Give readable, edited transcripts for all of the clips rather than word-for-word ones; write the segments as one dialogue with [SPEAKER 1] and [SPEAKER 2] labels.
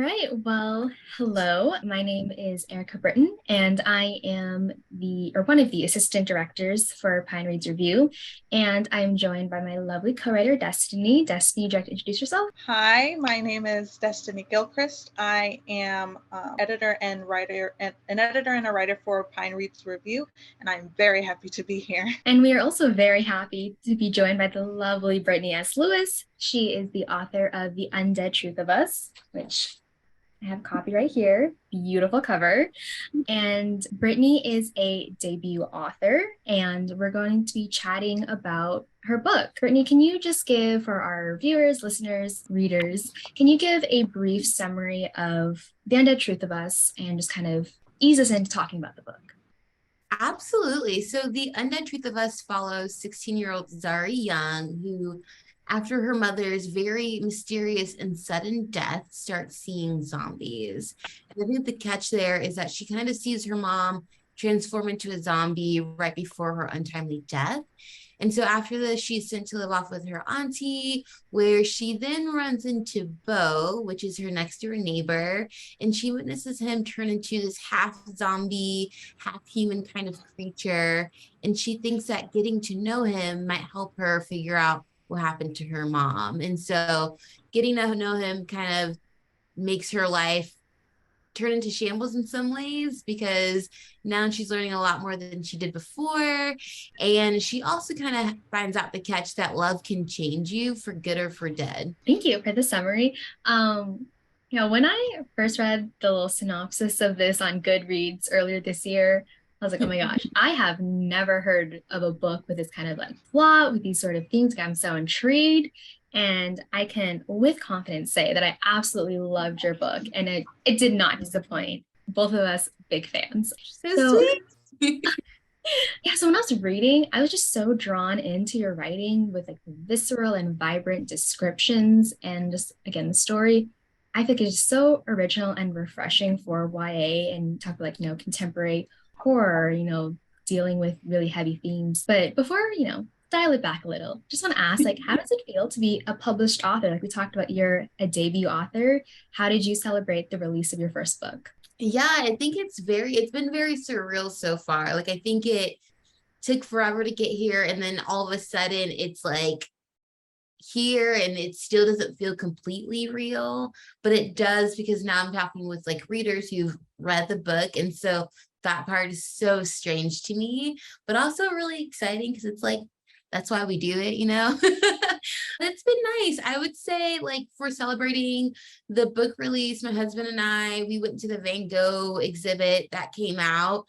[SPEAKER 1] right. Well, hello. My name is Erica Britton, and I am one of the assistant directors for Pine Reads Review. And I'm joined by my lovely co-writer, Destiny. Destiny, would you like to introduce yourself?
[SPEAKER 2] Hi, my name is Destiny Gilchrist. I am editor and writer, an editor and a writer for Pine Reads Review, and I'm very happy to be here.
[SPEAKER 1] And we are also very happy to be joined by the lovely Britney S. Lewis. She is the author of The Undead Truth of Us, which I have a copy right here. Beautiful cover. And Brittany is a debut author, and we're going to be chatting about her book. Brittany, can you just give for our viewers, listeners, readers, can you give a brief summary of The Undead Truth of Us and just kind of ease us into talking about the book?
[SPEAKER 3] Absolutely. So the Undead Truth of Us follows 16-year-old Zari Young, who, after her mother's very mysterious and sudden death, starts seeing zombies. And I think the catch there is that she kind of sees her mom transform into a zombie right before her untimely death. And so after this, she's sent to live off with her auntie, where she then runs into Bo, which is her next door neighbor, and she witnesses him turn into this half zombie, half human kind of creature. And she thinks that getting to know him might help her figure out what happened to her mom. And so getting to know him kind of makes her life turn into shambles in some ways, because now she's learning a lot more than she did before. And she also kind of finds out the catch that love can change you for good or for dead.
[SPEAKER 1] Thank you for the summary. When I first read the little synopsis of this on Goodreads earlier this year, I was like, oh my gosh, I have never heard of a book with this kind of like plot, with these sort of themes. I'm so intrigued. And I can, with confidence, say that I absolutely loved your book, and it did not disappoint. Both of us big fans.
[SPEAKER 3] So sweet.
[SPEAKER 1] Yeah, so when I was reading, I was just so drawn into your writing with like visceral and vibrant descriptions, and just again the story. I think it's so original and refreshing for YA, and talk about like contemporary horror, dealing with really heavy themes. But before dial it back a little, just want to ask, like, how does it feel to be a published author? Like we talked about, you're a debut author. How did you celebrate the release of your first book?
[SPEAKER 3] Yeah, I think it's been very surreal so far. Like, I think it took forever to get here, and then all of a sudden it's like here, and it still doesn't feel completely real, but it does, because now I'm talking with like readers who've read the book. And so that part is so strange to me, but also really exciting, because it's like, that's why we do it. It's been nice. I would say, like, for celebrating the book release, my husband and I, we went to the Van Gogh exhibit that came out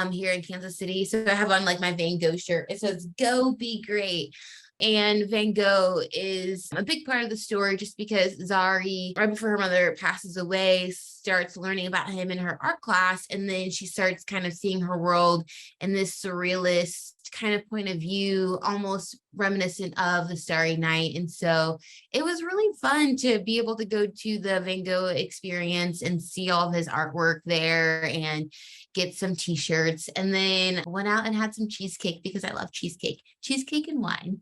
[SPEAKER 3] here in Kansas City. So I have on like my Van Gogh shirt. It says, "Go be great." And Van Gogh is a big part of the story, just because Zari, right before her mother passes away, starts learning about him in her art class. And then she starts kind of seeing her world in this surrealist kind of point of view, almost reminiscent of the Starry Night. And so it was really fun to be able to go to the Van Gogh experience and see all of his artwork there, and get some t-shirts, and then went out and had some cheesecake, because I love cheesecake and wine.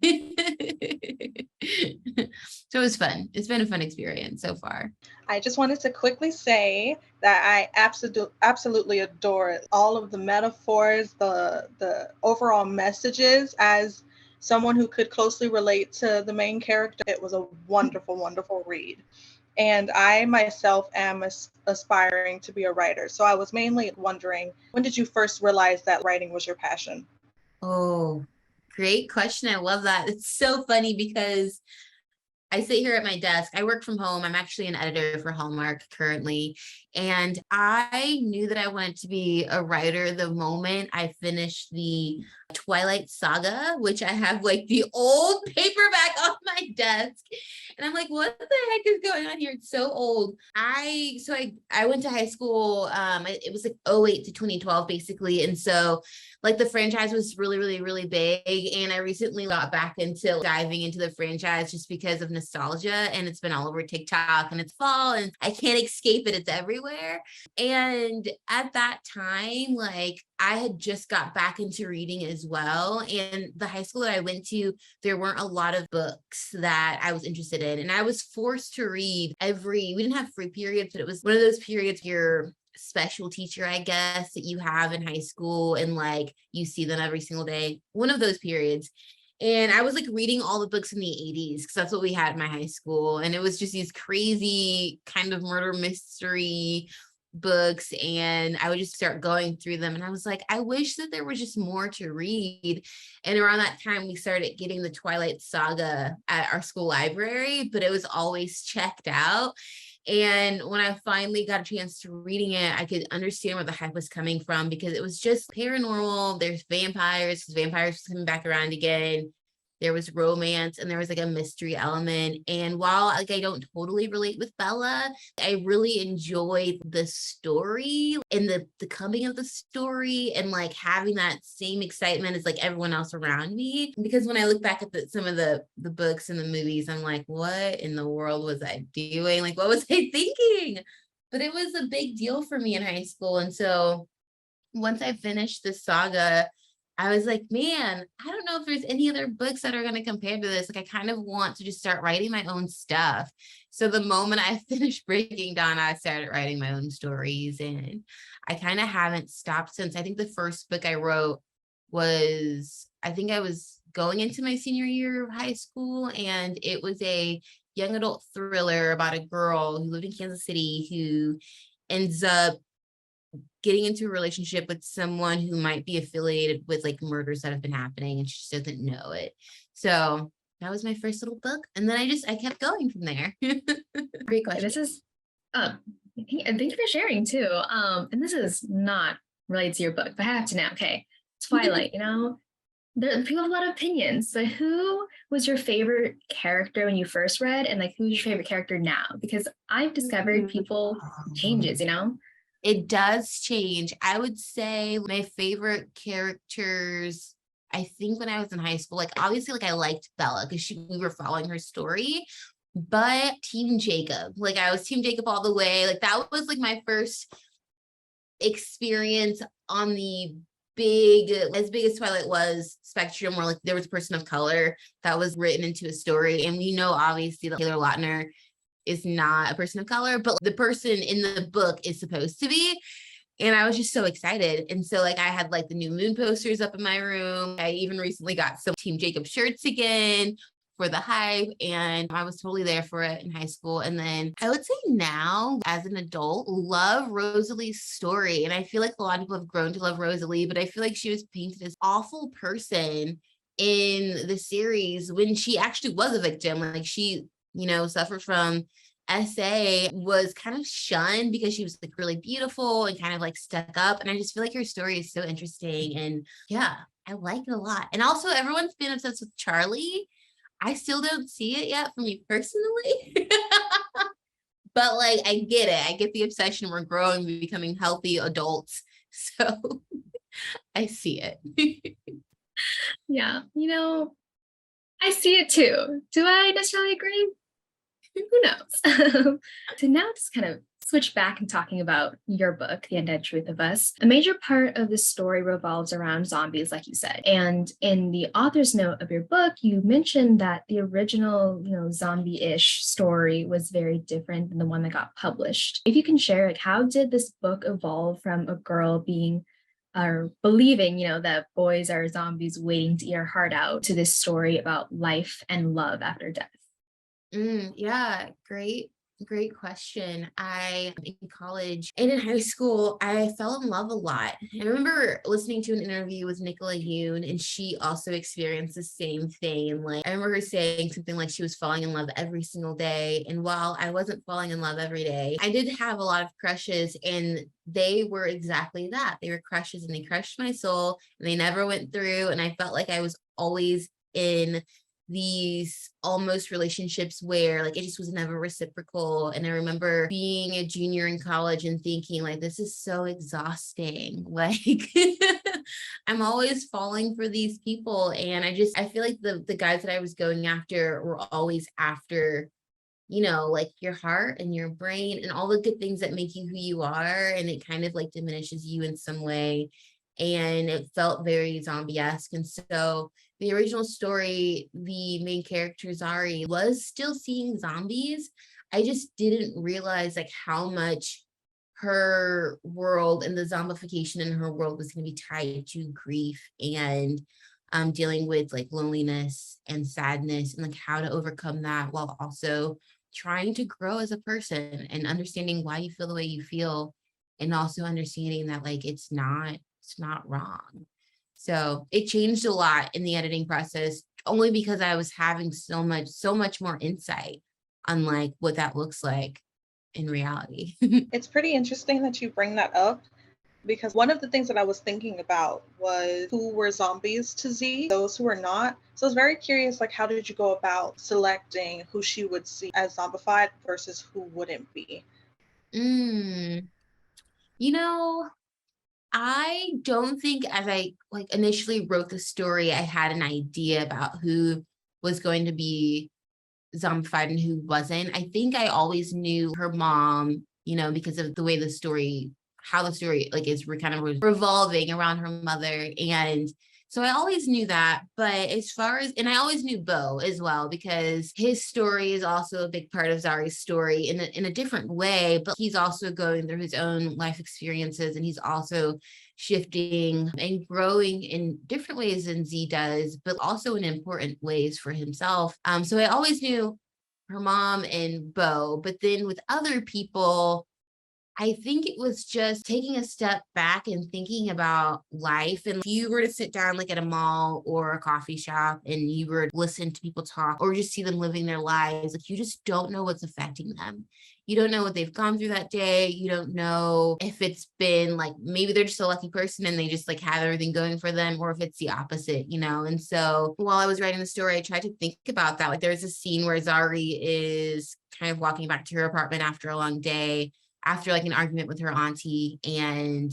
[SPEAKER 3] So it was fun. It's been a fun experience so far.
[SPEAKER 2] I just wanted to quickly say that I absolutely adore all of the metaphors, the overall messages. As someone who could closely relate to the main character, it was a wonderful, wonderful read. And I myself am aspiring to be a writer. So I was mainly wondering, when did you first realize that writing was your passion?
[SPEAKER 3] Oh, great question. I love that. It's so funny, because I sit here at my desk. I work from home. I'm actually an editor for Hallmark currently. And I knew that I wanted to be a writer the moment I finished the Twilight Saga, which I have like the old paperback on my desk. And I'm like, what the heck is going on here? It's so old. I went to high school. It was like '08 to 2012, basically. And so like the franchise was really, really, really big. And I recently got back into diving into the franchise just because of nostalgia, and it's been all over TikTok, and it's fall and I can't escape it. It's everywhere. And at that time, like I had just got back into reading as well. And the high school that I went to, there weren't a lot of books that I was interested in. And I was forced to read we didn't have free periods, but it was one of those periods your special teacher, I guess, that you have in high school, and like you see them every single day. One of those periods. And I was like reading all the books in the 80s because that's what we had in my high school. And it was just these crazy kind of murder mystery books, and I would just start going through them, and I was like, I wish that there was just more to read. And around that time we started getting the Twilight Saga at our school library, but it was always checked out. And when I finally got a chance to reading it, I could understand where the hype was coming from, because it was just paranormal. There's vampires, because vampires coming back around again. There was romance, and there was like a mystery element. And while like I don't totally relate with Bella, I really enjoyed the story and the coming of the story, and like having that same excitement as like everyone else around me. Because when I look back at some of the books and the movies, I'm like, what in the world was I doing? Like, what was I thinking? But it was a big deal for me in high school. And so once I finished the saga, I was like, man, I don't know if there's any other books that are going to compare to this. Like, I kind of want to just start writing my own stuff. So the moment I finished Breaking Dawn, I started writing my own stories, and I kind of haven't stopped since. I think the first book I wrote was, I think I was going into my senior year of high school, and it was a young adult thriller about a girl who lived in Kansas City who ends up getting into a relationship with someone who might be affiliated with like murders that have been happening, and she just doesn't know it. So that was my first little book. And then I kept going from there. Great question.
[SPEAKER 1] This is, and thank you for sharing too. And this is not related to your book, but I have to now. Okay. Twilight, people have a lot of opinions. So who was your favorite character when you first read, and like who's your favorite character now? Because I've discovered people changes,
[SPEAKER 3] It does change. I would say my favorite characters, I think when I was in high school, like obviously like I liked Bella because we were following her story, but Team Jacob, like I was Team Jacob all the way. Like that was like my first experience on the as big as Twilight was spectrum, where like there was a person of color that was written into a story. And we know obviously that Taylor Lautner is not a person of color, but the person in the book is supposed to be. And I was just so excited. And so like I had like the new moon posters up in my room. I even recently got some Team Jacob shirts again for the hype, and I was totally there for it in high school. And then I would say now as an adult, love Rosalie's story. And I feel like a lot of people have grown to love Rosalie, but I feel like she was painted as awful person in the series when she actually was a victim. Like she suffered from SA, was kind of shunned because she was like really beautiful and kind of like stuck up. And I just feel like her story is so interesting. And yeah, I like it a lot. And also everyone's been obsessed with Charlie. I still don't see it yet for me personally. But like I get it. I get the obsession. We're growing, we're becoming healthy adults. So I see it.
[SPEAKER 1] Yeah, I see it too. Do I necessarily agree? Who knows? So now just kind of switch back and talking about your book, The Undead Truth of Us. A major part of the story revolves around zombies, like you said. And in the author's note of your book, you mentioned that the original, zombie-ish story was very different than the one that got published. If you can share, like, how did this book evolve from a girl being or believing, that boys are zombies waiting to eat her heart out, to this story about life and love after death?
[SPEAKER 3] Yeah, great question. In college and in high school, I fell in love a lot. I remember listening to an interview with Nicola Yoon, and she also experienced the same thing. And like, I remember her saying something like she was falling in love every single day. And while I wasn't falling in love every day, I did have a lot of crushes, and they were exactly that. They were crushes, and they crushed my soul, and they never went through. And I felt like I was always in these almost relationships where like it just was never reciprocal. And I remember being a junior in college and thinking like, this is so exhausting. Like I'm always falling for these people. And I feel like the guys that I was going after were always after, like your heart and your brain and all the good things that make you who you are. And it kind of like diminishes you in some way. And it felt very zombie-esque. And so the original story, the main character, Zari, was still seeing zombies. I just didn't realize like how much her world and the zombification in her world was going to be tied to grief and dealing with like loneliness and sadness and like how to overcome that while also trying to grow as a person and understanding why you feel the way you feel and also understanding that like it's not wrong. So it changed a lot in the editing process only because I was having so much more insight on like what that looks like in reality.
[SPEAKER 2] It's pretty interesting that you bring that up because one of the things that I was thinking about was who were zombies to Z, those who were not. So I was very curious, like, how did you go about selecting who she would see as zombified versus who wouldn't be?
[SPEAKER 3] Mm, you know, I don't think as I like initially wrote the story, I had an idea about who was going to be zombified and who wasn't. I think I always knew her mom, because of the way how the story like is kind of revolving around her mother. And so I always knew that. But and I always knew Bo as well, because his story is also a big part of Zari's story in a different way, but he's also going through his own life experiences and he's also shifting and growing in different ways than Z does, but also in important ways for himself. So I always knew her mom and Bo, but then with other people, I think it was just taking a step back and thinking about life. And if you were to sit down like at a mall or a coffee shop and you were to listen to people talk or just see them living their lives, like you just don't know what's affecting them. You don't know what they've gone through that day. You don't know if it's been like maybe they're just a lucky person and they just like have everything going for them, or if it's the opposite. And so while I was writing the story, I tried to think about that. Like there's a scene where Zari is kind of walking back to her apartment after a long day, after like an argument with her auntie, and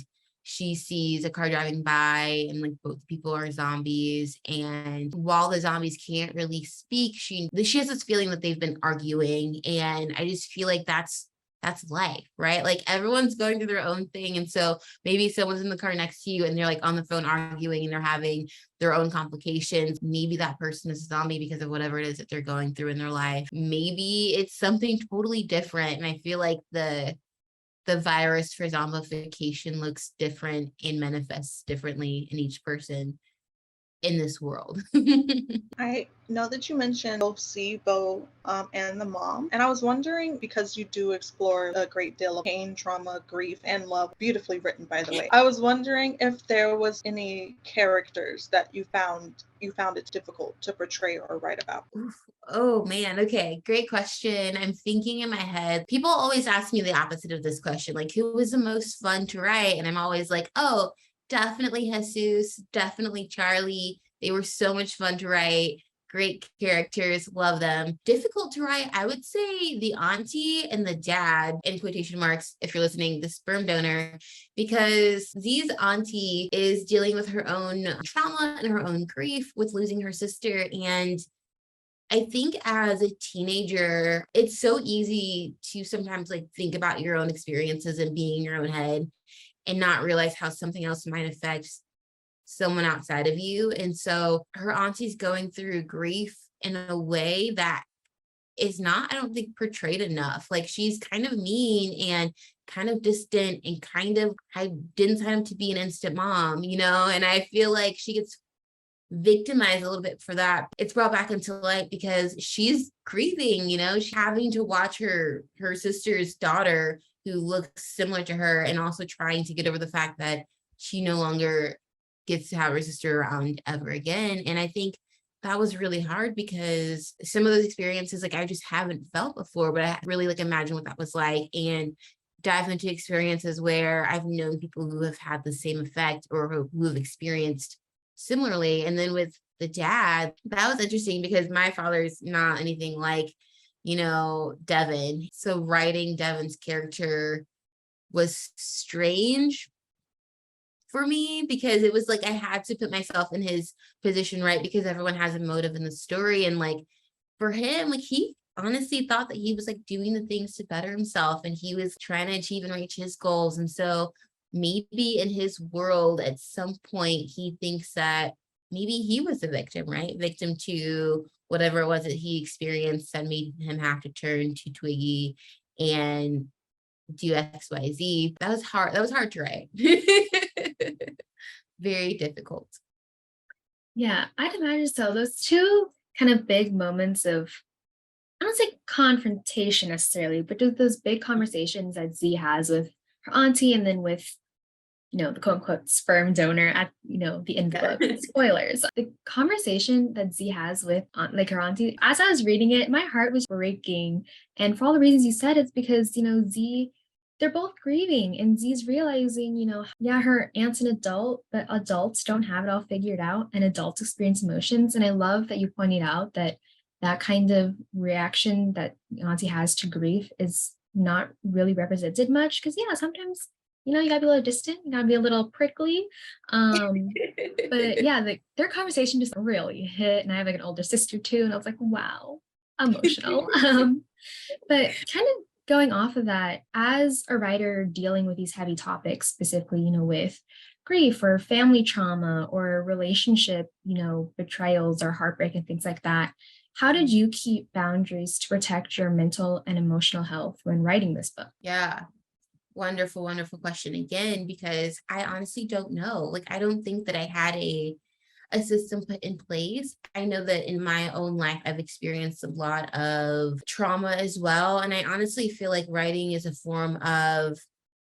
[SPEAKER 3] she sees a car driving by and like both people are zombies. And while the zombies can't really speak, she has this feeling that they've been arguing. And I just feel like that's life, right? Like everyone's going through their own thing. And so maybe someone's in the car next to you and they're like on the phone arguing and they're having their own complications. Maybe that person is a zombie because of whatever it is that they're going through in their life. Maybe it's something totally different. And I feel like the virus for zombification looks different and manifests differently in each person in this world.
[SPEAKER 2] I know that you mentioned both C, Bo, and the mom. And I was wondering, because you do explore a great deal of pain, trauma, grief, and love, beautifully written, by the way. I was wondering if there was any characters that you found it difficult to portray or write about.
[SPEAKER 3] Oof. Oh man, okay, great question. I'm thinking in my head. People always ask me the opposite of this question, like who was the most fun to write? And I'm always like, oh, definitely Jesus, definitely Charlie. They were so much fun to write. Great characters, love them. Difficult to write, I would say the auntie and the dad, in quotation marks, if you're listening, the sperm donor, because Z's auntie is dealing with her own trauma and her own grief with losing her sister. And I think as a teenager, it's so easy to sometimes like think about your own experiences and being in your own head and not realize how something else might affect someone outside of you. And so her auntie's going through grief in a way that is not, I don't think, portrayed enough. Like she's kind of mean and kind of distant and I didn't sign up to be an instant mom. And I feel like she gets victimized a little bit for that. It's brought back into light because she's grieving, she's having to watch her sister's daughter who looks similar to her, and also trying to get over the fact that she no longer gets to have her sister around ever again. And I think that was really hard because some of those experiences like I just haven't felt before, but I really like imagine what that was like and dive into experiences where I've known people who have had the same effect or who have experienced similarly. And then with the dad, that was interesting because my father's not anything like, Devin. So writing Devin's character was strange for me, because it was like I had to put myself in his position, right? Because everyone has a motive in the story. And like for him, like he honestly thought that he was like doing the things to better himself and he was trying to achieve and reach his goals. And so maybe in his world at some point he thinks that maybe he was the victim, right? Victim to whatever it was that he experienced that made him have to turn to Twiggy and do XYZ. That was hard. That was hard to write. Very difficult.
[SPEAKER 1] Yeah, I'd imagine so. Those two kind of big moments of, I don't say confrontation necessarily, but just those big conversations that Z has with her auntie and then with, the quote unquote sperm donor at, the end of the book. Spoilers. The conversation that Z has with like her auntie, as I was reading it, my heart was breaking. And for all the reasons you said, it's because, Z, they're both grieving and Z's realizing, yeah, her aunt's an adult, but adults don't have it all figured out and adults experience emotions. And I love that you pointed out that kind of reaction that auntie has to grief is not really represented much. Because yeah, sometimes you gotta be a little distant, you gotta be a little prickly. But yeah, their conversation just really hit. And I have like an older sister too, and I was like, wow, emotional. But kind of going off of that, as a writer dealing with these heavy topics, specifically, with grief or family trauma or relationship, betrayals or heartbreak and things like that, how did you keep boundaries to protect your mental and emotional health when writing this book?
[SPEAKER 3] Yeah. Wonderful, wonderful question again, because I honestly don't know. Like, I don't think that I had a system put in place. I know that in my own life, I've experienced a lot of trauma as well. And I honestly feel like writing is a form of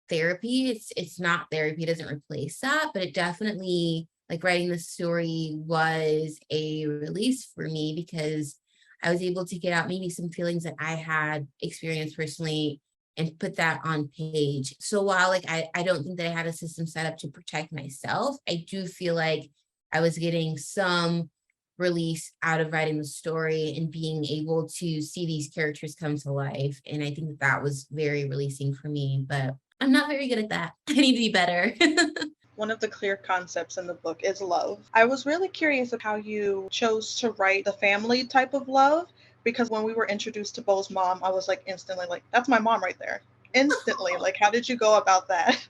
[SPEAKER 3] therapy. It's not therapy, it doesn't replace that, but it definitely, like writing the story was a release for me because I was able to get out maybe some feelings that I had experienced personally and put that on page. So while like I don't think that I had a system set up to protect myself, I do feel like I was getting some release out of writing the story and being able to see these characters come to life. And I think that that was very releasing for me, but I'm not very good at that. I need to be better.
[SPEAKER 2] One of the clear concepts in the book is love. I was really curious of how you chose to write the family type of love, because when we were introduced to Bo's mom, I was like instantly like, that's my mom right there. Instantly. Like, how did you go about that?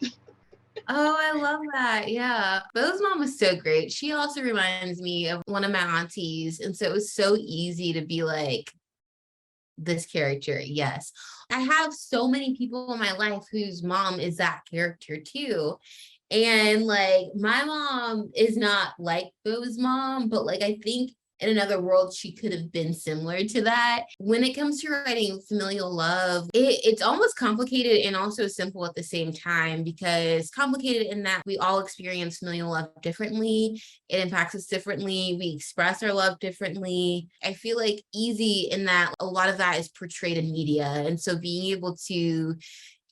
[SPEAKER 3] Oh, I love that. Yeah. Bo's mom was so great. She also reminds me of one of my aunties. And so it was so easy to be like, this character. Yes. I have so many people in my life whose mom is that character too. And like my mom is not like Bo's mom, but like I think in another world she could have been similar to that. When it comes to writing familial love, it's almost complicated and also simple at the same time, because complicated in that we all experience familial love differently. It impacts us differently. We express our love differently. I feel like easy in that a lot of that is portrayed in media. And so being able to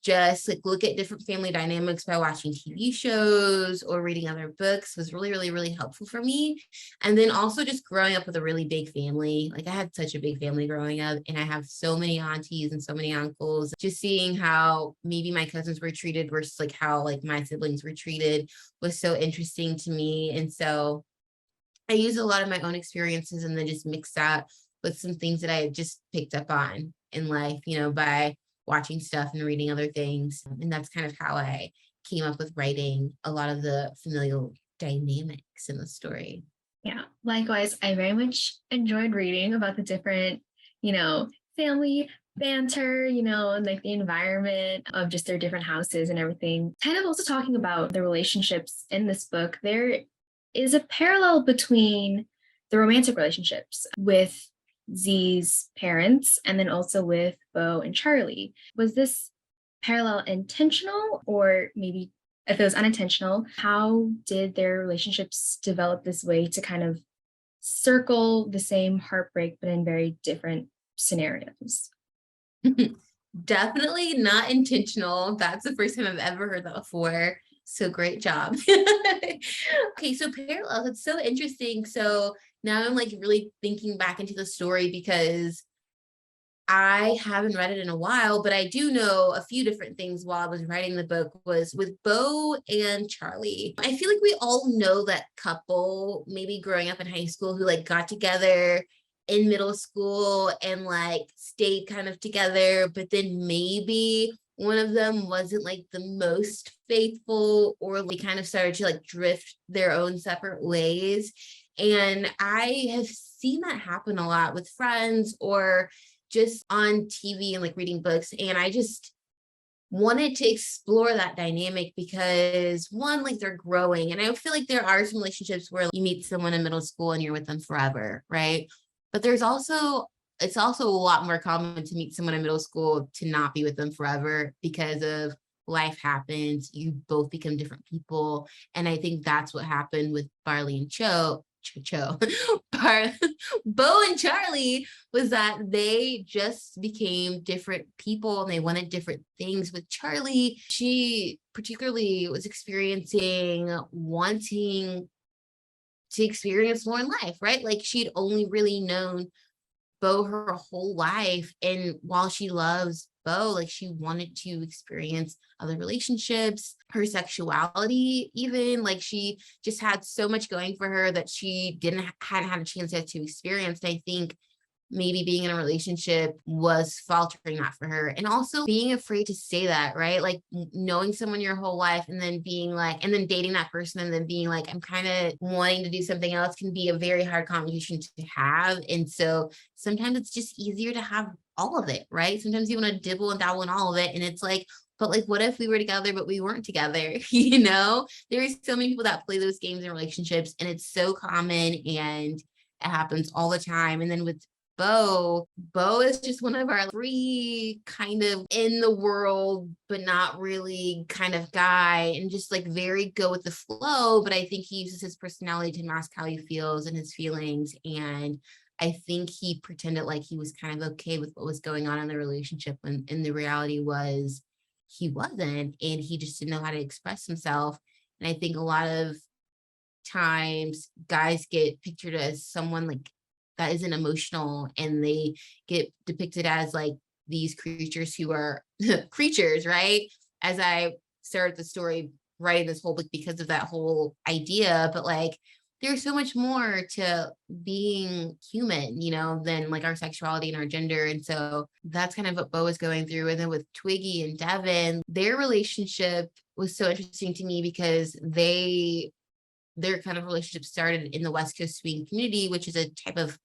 [SPEAKER 3] just like look at different family dynamics by watching TV shows or reading other books was really, really, really helpful for me. And then also just growing up with a really big family. Like I had such a big family growing up and I have so many aunties and so many uncles. Just seeing how maybe my cousins were treated versus like how like my siblings were treated was so interesting to me. And so I use a lot of my own experiences and then just mix that with some things that I had just picked up on in life, by watching stuff and reading other things. And that's kind of how I came up with writing a lot of the familial dynamics in the story.
[SPEAKER 1] Yeah, likewise, I very much enjoyed reading about the different, family banter, and like the environment of just their different houses and everything. Kind of also talking about the relationships in this book, there is a parallel between the romantic relationships with Z's parents and then also with Bo and Charlie. Was this parallel intentional, or maybe if it was unintentional, how did their relationships develop this way to kind of circle the same heartbreak but in very different scenarios?
[SPEAKER 3] Definitely not intentional. That's the first time I've ever heard that before. So great job. Okay, so parallels, it's so interesting. So now I'm like really thinking back into the story because I haven't read it in a while, but I do know a few different things while I was writing the book was with Bo and Charlie. I feel like we all know that couple, maybe growing up in high school, who like got together in middle school and like stayed kind of together, but then maybe one of them wasn't like the most faithful, or they kind of started to like drift their own separate ways. And I have seen that happen a lot with friends or just on TV and like reading books. And I just wanted to explore that dynamic because one, like they're growing. And I feel like there are some relationships where you meet someone in middle school and you're with them forever, right? But it's also a lot more common to meet someone in middle school to not be with them forever because of life happens, you both become different people. And I think that's what happened with Barley and Bo and Charlie, was that they just became different people and they wanted different things. With Charlie, she particularly was experiencing wanting to experience more in life, right? Like she'd only really known Bo her whole life. And while she loves Bo, like she wanted to experience other relationships, her sexuality, even like she just had so much going for her that she hadn't had a chance yet to experience. And I think maybe being in a relationship was faltering that for her. And also being afraid to say that, right? Like knowing someone your whole life and then being like, and then dating that person and then being like, I'm kind of wanting to do something else, can be a very hard conversation to have. And so sometimes it's just easier to have all of it, right? Sometimes you want to dibble and dabble in all of it. And it's like, but like, what if we were together, but we weren't together? There's so many people that play those games in relationships, and it's so common and it happens all the time. And then with Bo is just one of our free kind of in the world, but not really kind of guy, and just like very go with the flow. But I think he uses his personality to mask how he feels and his feelings. And I think he pretended like he was kind of okay with what was going on in the relationship when in the reality was he wasn't, and he just didn't know how to express himself. And I think a lot of times guys get pictured as someone like that isn't emotional, and they get depicted as like these creatures who are creatures, right? As I started the story writing this whole book because of that whole idea, but like there's so much more to being human, than like our sexuality and our gender. And so that's kind of what Bo is going through. And then with Twiggy and Devin, their relationship was so interesting to me because their kind of relationship started in the West Coast swing community, which is a type of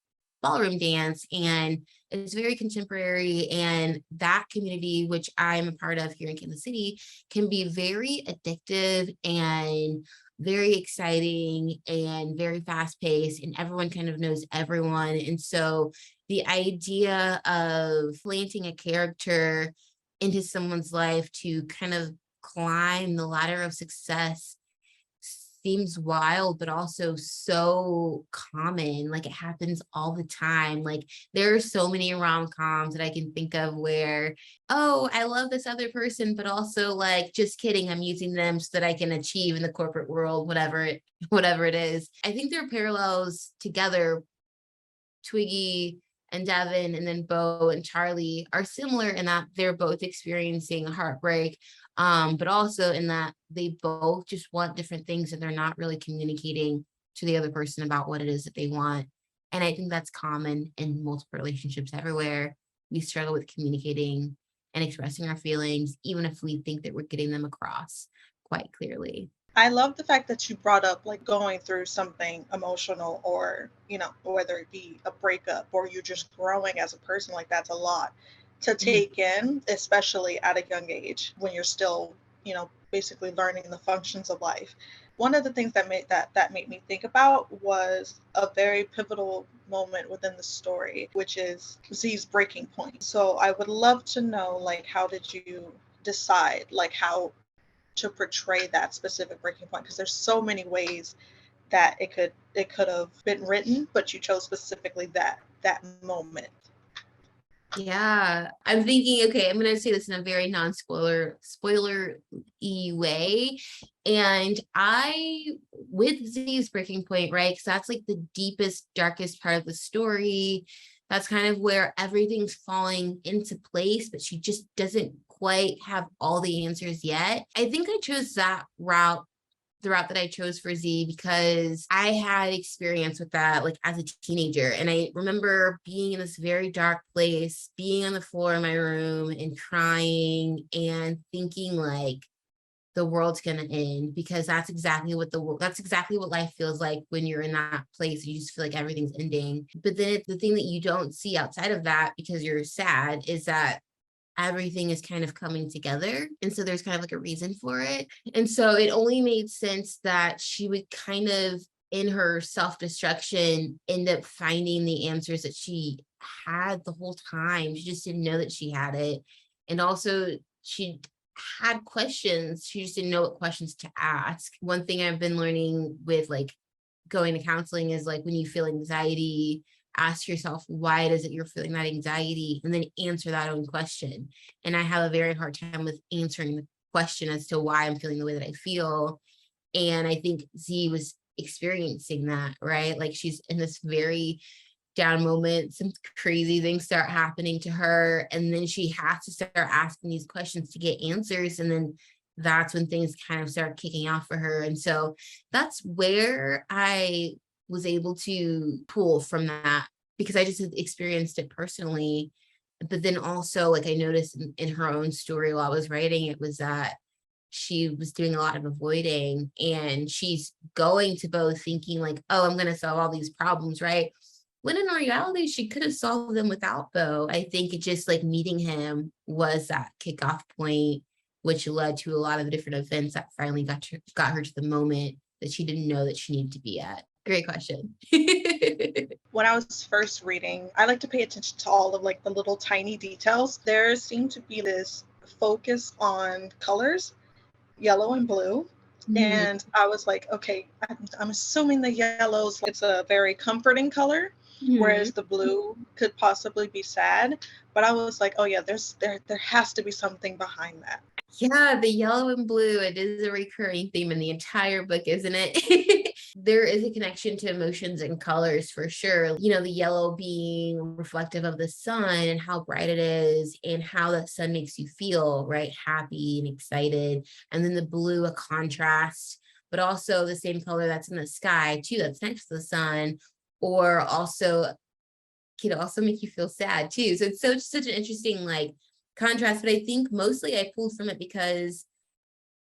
[SPEAKER 3] ballroom dance, and it's very contemporary. And that community, which I'm a part of here in Kansas City, can be very addictive and very exciting and very fast paced, and everyone kind of knows everyone. And so the idea of planting a character into someone's life to kind of climb the ladder of success seems wild, but also so common. Like it happens all the time. Like there are so many rom-coms that I can think of where, oh, I love this other person, but also like, just kidding, I'm using them so that I can achieve in the corporate world, whatever it is. I think there are parallels together. Twiggy and Devin, and then Bo and Charlie are similar in that they're both experiencing heartbreak, but also in that they both just want different things and they're not really communicating to the other person about what it is that they want. And I think that's common in multiple relationships everywhere. We struggle with communicating and expressing our feelings, even if we think that we're getting them across quite clearly.
[SPEAKER 2] I love the fact that you brought up like going through something emotional, or, whether it be a breakup or you're just growing as a person. Like that's a lot to take in, especially at a young age when you're still, basically learning the functions of life. One of the things that made me think about was a very pivotal moment within the story, which is Z's breaking point. So I would love to know, like, how did you decide like how to portray that specific breaking point, because there's so many ways that it could have been written, but you chose specifically that moment.
[SPEAKER 3] Yeah, I'm thinking, okay, I'm gonna say this in a very spoiler-y way. And with Z's breaking point, right? Because that's like the deepest, darkest part of the story. That's kind of where everything's falling into place, but she just doesn't quite have all the answers yet. I think I chose that route, the route that I chose for Z, because I had experience with that like as a teenager. And I remember being in this very dark place, being on the floor in my room and crying and thinking like the world's gonna end, because that's exactly what that's exactly what life feels like when you're in that place. You just feel like everything's ending. But then the thing that you don't see outside of that, because you're sad, is that everything is kind of coming together. And so there's kind of like a reason for it. And so it only made sense that she would kind of, in her self-destruction, end up finding the answers that she had the whole time. She just didn't know that she had it. And also, she had questions. She just didn't know what questions to ask. One thing I've been learning with like going to counseling is like when you feel anxiety, ask yourself, why is it you're feeling that anxiety? And then answer that own question. And I have a very hard time with answering the question as to why I'm feeling the way that I feel. And I think Z was experiencing that, right? Like she's in this very down moment, some crazy things start happening to her. And then she has to start asking these questions to get answers. And then that's when things kind of start kicking off for her. And so that's where I was able to pull from that, because I just had experienced it personally. But then also, like I noticed in her own story while I was writing it, was that she was doing a lot of avoiding, and she's going to both thinking like, oh, I'm going to solve all these problems, right? When in reality, she could have solved them without Bo. I think it just like meeting him was that kickoff point, which led to a lot of the different events that finally got her to the moment that she didn't know that she needed to be at. Great question.
[SPEAKER 2] When I was first reading, I like to pay attention to all of like the little tiny details. There seemed to be this focus on colors, yellow and blue. And I was like, okay, I'm assuming the yellow's, it's a very comforting color, whereas the blue could possibly be sad. But I was like, oh yeah, there has to be something behind that.
[SPEAKER 3] Yeah, the yellow and blue, it is a recurring theme in the entire book, isn't it? There is a connection to emotions and colors for sure. You know, the yellow being reflective of the sun and how bright it is and how the sun makes you feel, right? Happy and excited. And then the blue, a contrast, but also the same color that's in the sky too, that's next to the sun, or also could also make you feel sad too. So it's such an interesting like contrast, but I think mostly I pulled from it because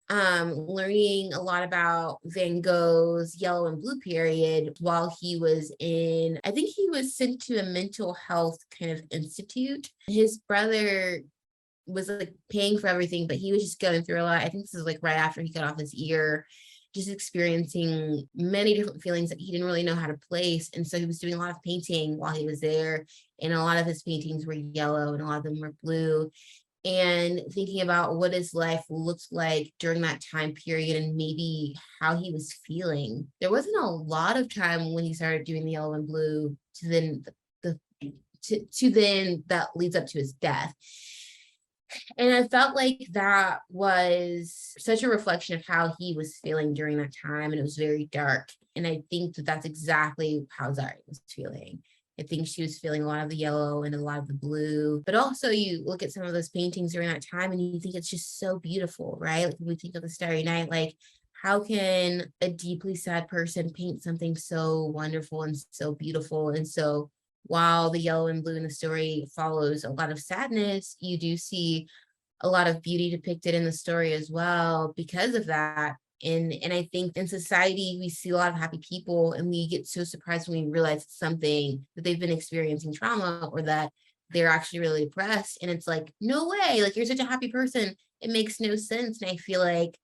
[SPEAKER 3] learning a lot about Van Gogh's yellow and blue period while he was in, I think he was sent to a mental health kind of institute. His brother was like paying for everything, but he was just going through a lot. I think this is like right after he cut off his ear, just experiencing many different feelings that he didn't really know how to place. And so he was doing a lot of painting while he was there. And a lot of his paintings were yellow and a lot of them were blue. And thinking about what his life looked like during that time period and maybe how he was feeling. There wasn't a lot of time when he started doing the yellow and blue to then to then that leads up to his death. And I felt like that was such a reflection of how he was feeling during that time. And it was very dark. And I think that that's exactly how Zari was feeling. I think she was feeling a lot of the yellow and a lot of the blue. But also you look at some of those paintings during that time and you think it's just so beautiful, right? Like when we think of the Starry Night, like how can a deeply sad person paint something so wonderful and so beautiful? And so while the yellow and blue in the story follows a lot of sadness, you do see a lot of beauty depicted in the story as well because of that. And I think in society, we see a lot of happy people and we get so surprised when we realize it's something that they've been experiencing trauma or that they're actually really depressed. And it's like, no way, like you're such a happy person. It makes no sense. And I feel like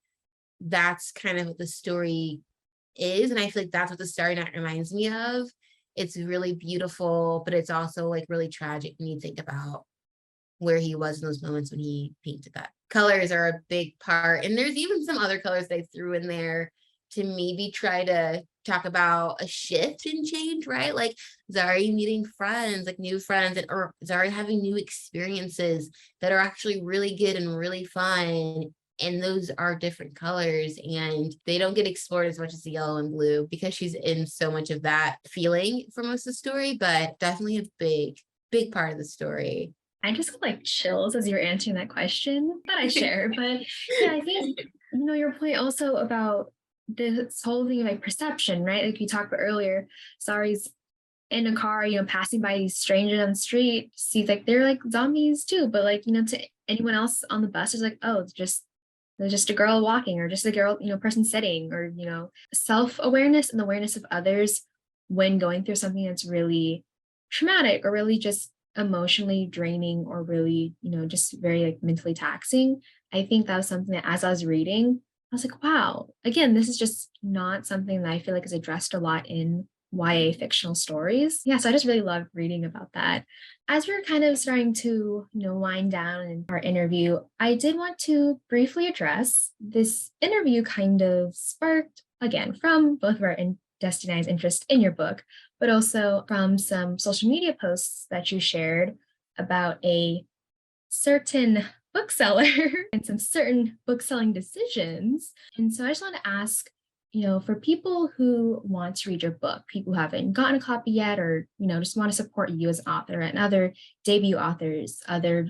[SPEAKER 3] that's kind of what the story is. And I feel like that's what the Starry Night reminds me of. It's really beautiful, but it's also like really tragic when you think about where he was in those moments when he painted that. Colors are a big part. And there's even some other colors they threw in there to maybe try to talk about a shift and change, right? Like Zari meeting friends, like new friends, and or Zari having new experiences that are actually really good and really fun. and those are different colors, and they don't get explored as much as the yellow and blue because she's in so much of that feeling for most of the story, but definitely a big part of the story.
[SPEAKER 1] I just got like chills as you were answering that question that I share. But yeah, I think, your point also about this whole thing of like perception, right? Like you talked about earlier, Sari's in a car, passing by these strangers on the street, sees like they're like zombies too. But like, to anyone else on the bus is like, oh, it's just a girl walking, or just a girl, person sitting, or, self-awareness and the awareness of others when going through something that's really traumatic or really just emotionally draining, or really, just very like mentally taxing. I think that was something that as I was reading, I was like, wow, again, this is just not something that I feel like is addressed a lot in YA fictional stories. Yeah, so I just really loved reading about that. As we're kind of starting to, wind down in our interview, I did want to briefly address this interview kind of sparked, again, from both of our Destiny's interest in your book, but also from some social media posts that you shared about a certain bookseller and some certain bookselling decisions. And so I just want to ask, for people who want to read your book, people who haven't gotten a copy yet, or, just want to support you as an author, and other debut authors, other,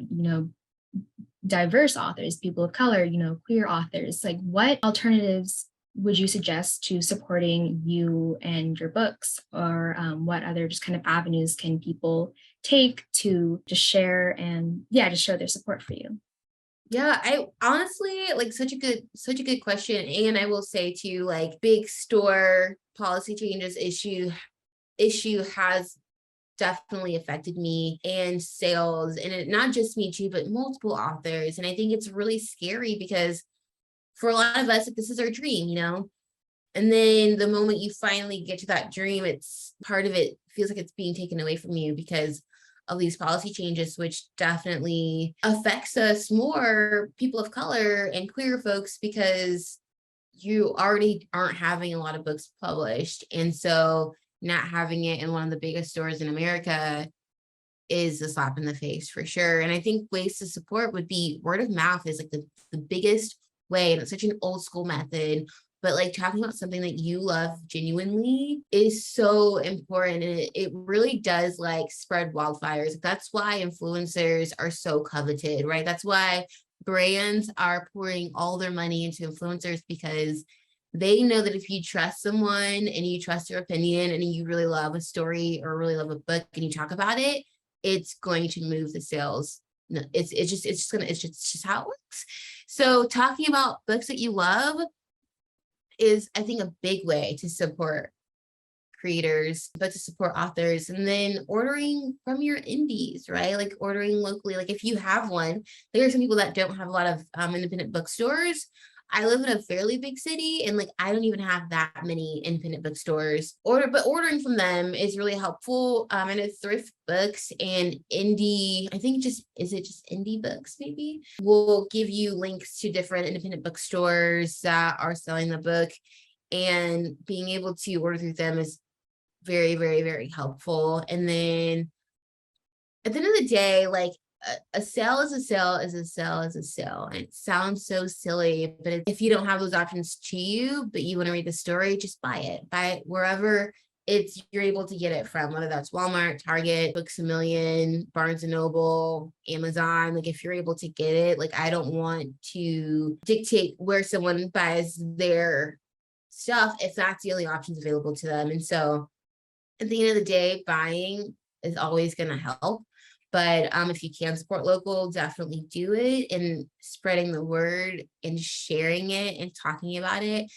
[SPEAKER 1] diverse authors, people of color, queer authors, like what alternatives would you suggest to supporting you and your books, or what other just kind of avenues can people take to just share and just show their support for you?
[SPEAKER 3] Yeah, I honestly like such a good question. And I will say too, like big store policy changes issue has definitely affected me and sales, and not just me too, but multiple authors. And I think it's really scary because for a lot of us, like, this is our dream, and then the moment you finally get to that dream, it's part of it feels like it's being taken away from you because of these policy changes, which definitely affects us more, people of color and queer folks, because you already aren't having a lot of books published. And so not having it in one of the biggest stores in America is a slap in the face for sure. And I think ways to support would be word of mouth is like the biggest way. And it's such an old school method, but like talking about something that you love genuinely is so important. And it really does like spread wildfires. That's why influencers are so coveted, right? That's why brands are pouring all their money into influencers, because they know that if you trust someone and you trust their opinion and you really love a story or really love a book and you talk about it, it's going to move the sales. No, it's just how it works. So talking about books that you love is, I think, a big way to support creators, but to support authors. And then ordering from your indies, right? Like ordering locally. Like if you have one, there are some people that don't have a lot of independent bookstores. I live in a fairly big city, and like I don't even have that many independent bookstores. But ordering from them is really helpful. And it's thrift books and indie. I think is it just indie books? Maybe we'll give you links to different independent bookstores that are selling the book, and being able to order through them is very, very, very helpful. And then at the end of the day, like a sale is a sale is a sale is a sale. And it sounds so silly, but if you don't have those options to you, but you want to read the story, just buy it wherever you're able to get it from, whether that's Walmart, Target, Books A Million, Barnes and Noble, Amazon. Like if you're able to get it, like I don't want to dictate where someone buys their stuff if that's the only options available to them. And so at the end of the day, buying is always going to help. But if you can support local, definitely do it. And spreading the word and sharing it and talking about it,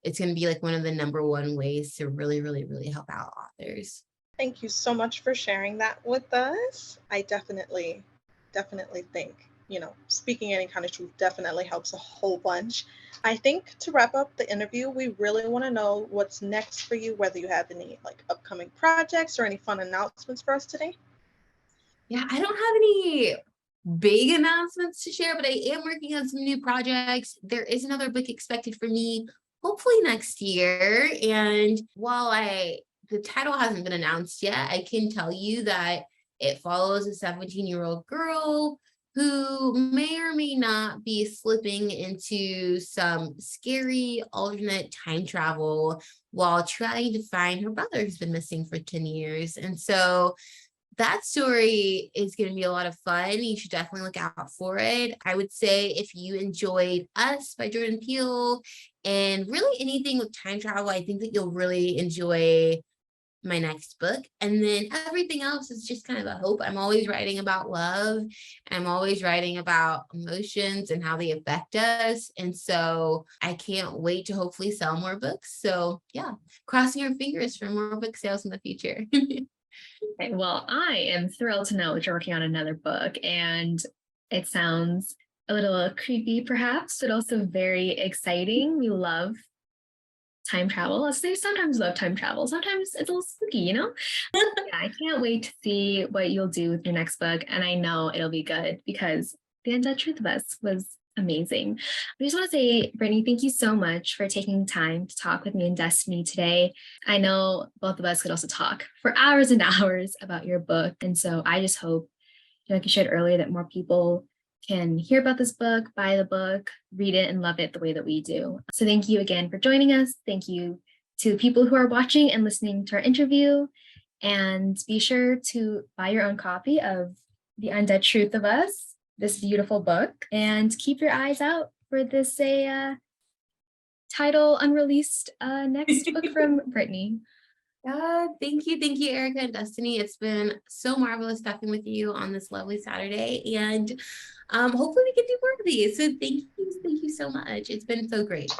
[SPEAKER 3] it's going to be like one of the number one ways to really, really, really help out authors.
[SPEAKER 2] Thank you so much for sharing that with us. I definitely think, speaking any kind of truth definitely helps a whole bunch. I think to wrap up the interview, we really want to know what's next for you, whether you have any like upcoming projects or any fun announcements for us today.
[SPEAKER 3] Yeah, I don't have any big announcements to share, but I am working on some new projects. There is another book expected for me, hopefully next year. And while the title hasn't been announced yet, I can tell you that it follows a 17-year-old girl who may or may not be slipping into some scary alternate time travel while trying to find her brother who's been missing for 10 years. And so that story is going to be a lot of fun. You should definitely look out for it. I would say if you enjoyed Us by Jordan Peele and really anything with time travel, I think that you'll really enjoy my next book. And then everything else is just kind of a hope. I'm always writing about love. I'm always writing about emotions and how they affect us. And so I can't wait to hopefully sell more books. So yeah, crossing our fingers for more book sales in the future.
[SPEAKER 1] Okay, well, I am thrilled to know that you're working on another book, and it sounds a little creepy, perhaps, but also very exciting. We love time travel. Let's say sometimes love time travel. Sometimes it's a little spooky, you know? Yeah, I can't wait to see what you'll do with your next book. And I know it'll be good because The Undead Truth of Us was amazing. I just want to say, Brittany, thank you so much for taking time to talk with me and Destiny today. I know both of us could also talk for hours and hours about your book. And so I just hope, like you shared earlier, that more people can hear about this book, buy the book, read it, and love it the way that we do. So thank you again for joining us. Thank you to the people who are watching and listening to our interview. And be sure to buy your own copy of The Undead Truth of Us, this beautiful book, and keep your eyes out for this title unreleased next book from Brittany.
[SPEAKER 3] Thank you, Erica and Destiny. It's been so marvelous talking with you on this lovely Saturday, and hopefully we can do more of these. So thank you so much. It's been so great.